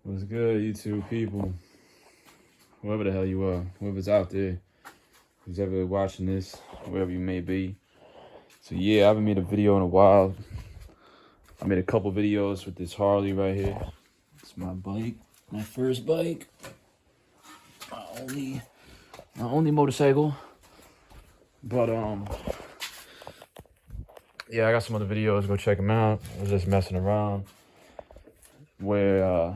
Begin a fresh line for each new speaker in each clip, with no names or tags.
What's good, YouTube people? Whoever the hell you are, whoever's out there, who's ever watching this, wherever you may be. So yeah, I haven't made a video in a while. I made a couple videos with this Harley right here. It's my bike, my first bike, my only motorcycle. But yeah, I got some other videos. Go check them out. I was just messing around, where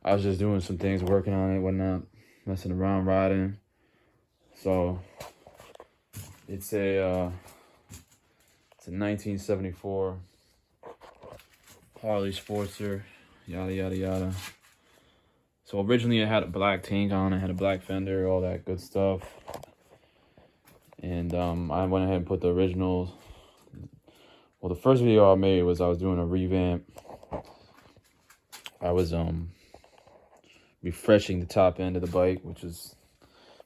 I was just doing some things, working on it, whatnot, messing around, riding. So it's a 1974 Harley Sportster, yada yada yada. So originally it had a black tank on, it had a black fender, all that good stuff. And I went ahead and put the originals. Well, the first video I made was I was doing a revamp. I was refreshing the top end of the bike, which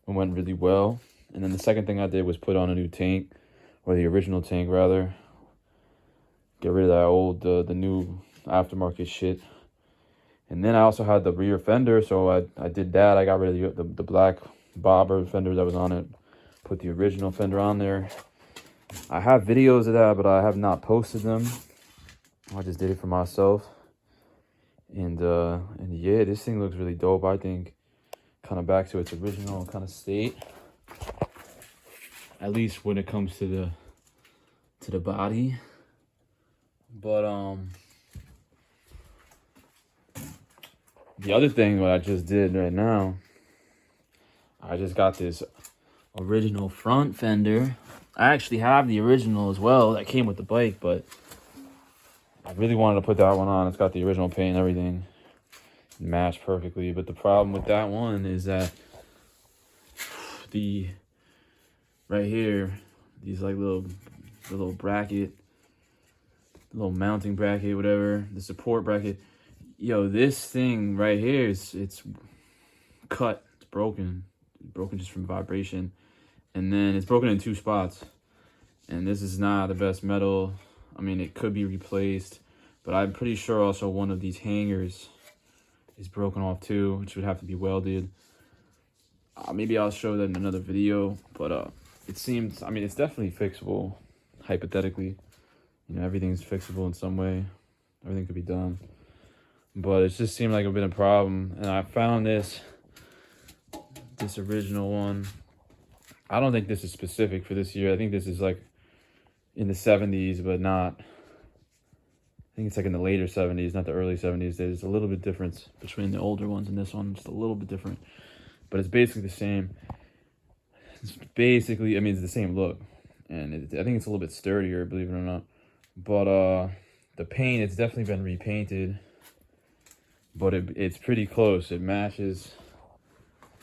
went really well. And then the second thing I did was put on a new tank, or the original tank rather. Get rid of that old, the new aftermarket shit. And then I also had the rear fender, so I did that. I got rid of the black bobber fender that was on it. Put the original fender on there. I have videos of that, but I have not posted them. I just did it for myself. And yeah, this thing looks really dope. I think kind of back to its original kind of state. At least when it comes to the body. But the other thing what I just did right now, I just got this original front fender. I actually have the original as well that came with the bike, but I really wanted to put that one on. It's got the original paint and everything. It matched perfectly. But the problem with that one is that right here, these like little bracket, little mounting bracket, whatever, the support bracket. Yo, this thing right here it's cut. It's broken. It's broken just from vibration. And then it's broken in two spots. And this is not the best metal. I mean, it could be replaced, but I'm pretty sure also one of these hangers is broken off too, which would have to be welded. Maybe I'll show that in another video, but it seems, I mean, it's definitely fixable, hypothetically. You know, everything's fixable in some way. Everything could be done. But it just seemed like it would have been a problem. And I found this original one. I don't think this is specific for this year. I think this is like in the 70s, but not. I think it's like in the later 70s, not the early 70s. There's a little bit difference between the older ones and this one. Just a little bit different. But it's basically the same. It's basically, I mean, it's the same look. And I think it's a little bit sturdier, believe it or not. But the paint, it's definitely been repainted. But it's pretty close. It matches.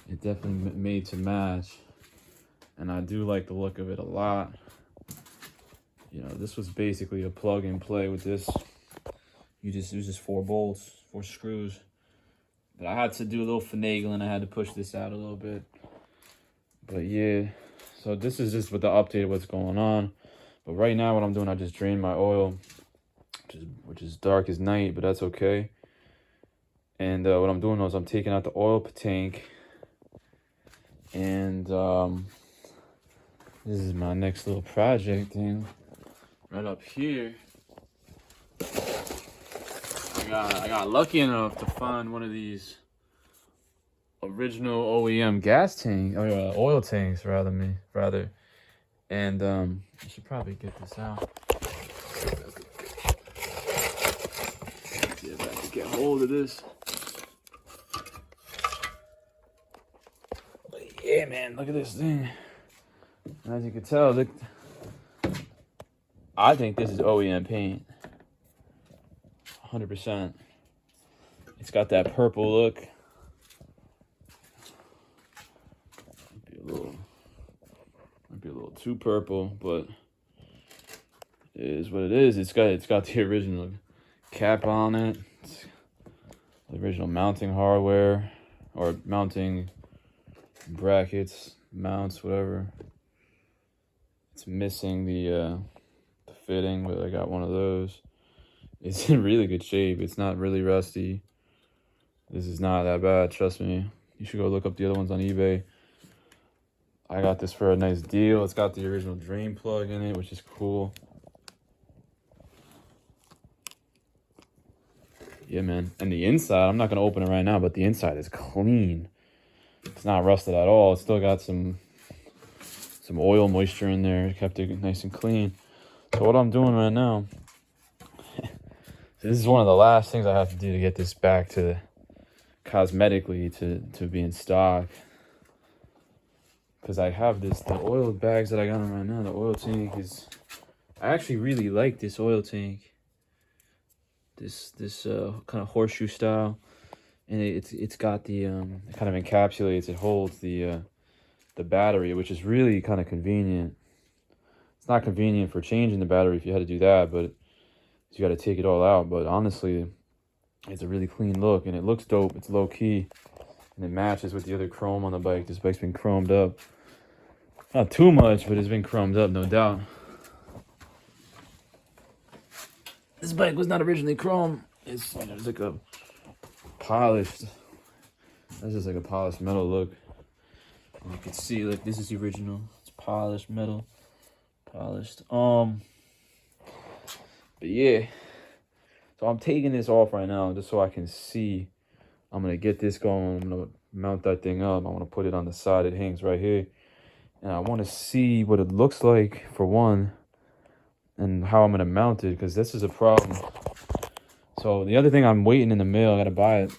It definitely made to match. And I do like the look of it a lot. You know, this was basically a plug and play with this. It was just 4 bolts, 4 screws. But I had to do a little finagling. I had to push this out a little bit. But yeah, so this is just with the update of what's going on. But right now what I'm doing, I just drained my oil, which is dark as night, but that's okay. And what I'm doing is I'm taking out the oil tank. And this is my next little project thing. Right up here, I got lucky enough to find one of these original OEM gas tank, or oil tanks rather. And I should probably get this out. See if I can get hold of this. But yeah, man, look at this thing. As you can tell, look. I think this is OEM paint. 100%. It's got that purple look. Might be a little too purple, but it is what it is. It's got the original cap on it. It's the original mounting hardware, or mounting brackets, mounts, whatever. It's missing the fitting, but I got one of those. It's in really good shape. It's not really rusty. This is not that bad, trust me. You should go look up the other ones on eBay. I got this for a nice deal. It's got the original drain plug in it, which is cool. Yeah, man. And the inside, I'm not going to open it right now, but the inside is clean. It's not rusted at all. It's still got some oil moisture in there. It kept it nice and clean. So what I'm doing right now, this is one of the last things I have to do to get this back to cosmetically to be in stock. Because I have the oil bags that I got on right now. The oil tank is, I actually really like this oil tank. This kind of horseshoe style, and it's got the it kind of encapsulates. It holds the battery, which is really kind of convenient. It's not convenient for changing the battery if you had to do that, but you got to take it all out. But honestly, it's a really clean look, and it looks dope. It's low key, and it matches with the other chrome on the bike. This bike's been chromed up. Not too much, but it's been chromed up, no doubt. This bike was not originally chrome. It's like a polished. That's just like a polished metal look. And you can see, like, this is the original. It's polished metal, polished. But yeah. So I'm taking this off right now just so I can see. I'm gonna get this going. I'm gonna mount that thing up. I want to put it on the side. It hangs right here. And I want to see what it looks like, for one, and how I'm going to mount it, because this is a problem. So the other thing I'm waiting in the mail, I got to buy it.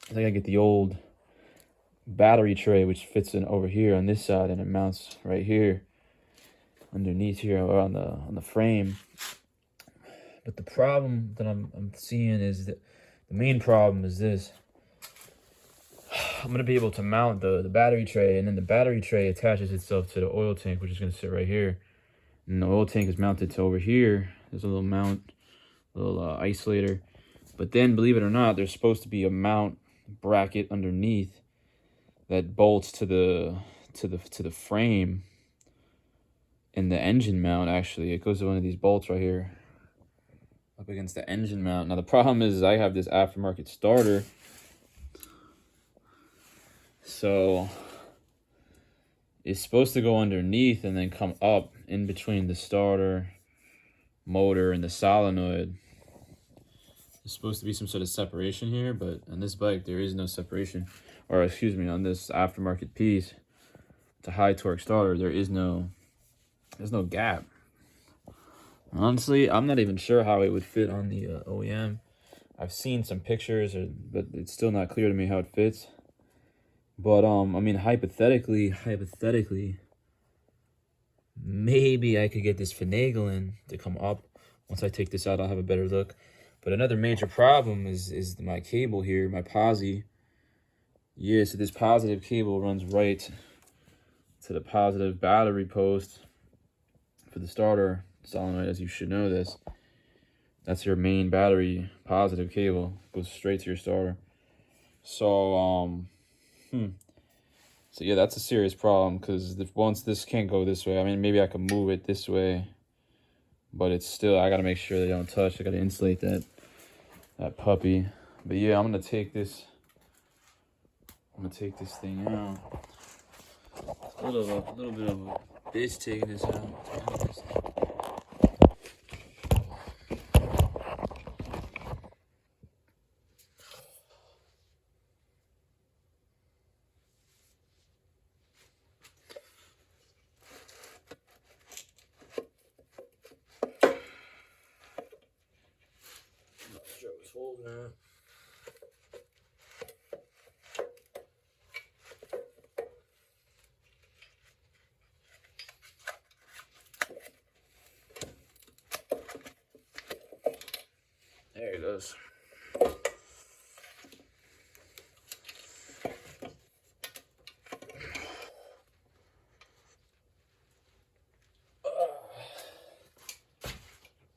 I think I get the old battery tray, which fits in over here on this side, and it mounts right here underneath here, or on the frame. But the problem that I'm seeing is that the main problem is this. I'm going to be able to mount the battery tray, and then the battery tray attaches itself to the oil tank, which is going to sit right here. And the oil tank is mounted to over here. There's a little mount, little isolator. But then, believe it or not, there's supposed to be a mount bracket underneath that bolts to the frame. And the engine mount, actually, it goes to one of these bolts right here, up against the engine mount. Now the problem is I have this aftermarket starter. So it's supposed to go underneath and then come up in between the starter, motor, and the solenoid. There's supposed to be some sort of separation here, but on this bike there is no separation. Or excuse me, on this aftermarket piece, it's a high torque starter. There's no gap. Honestly, I'm not even sure how it would fit on the OEM. I've seen some pictures, but it's still not clear to me how it fits. But, I mean, hypothetically, maybe I could get this finagling to come up. Once I take this out, I'll have a better look. But another major problem is my cable here, my posi. Yeah, so this positive cable runs right to the positive battery post for the starter solenoid, as you should know this. That's your main battery positive cable. Goes straight to your starter. So, So yeah, that's a serious problem, because once this can't go this way, I mean, maybe I can move it this way, but it's still, I got to make sure they don't touch. I got to insulate that puppy. But yeah, I'm going to take this thing out. A little bit of a bitch taking this out, to be honest. Not sure what's holding that.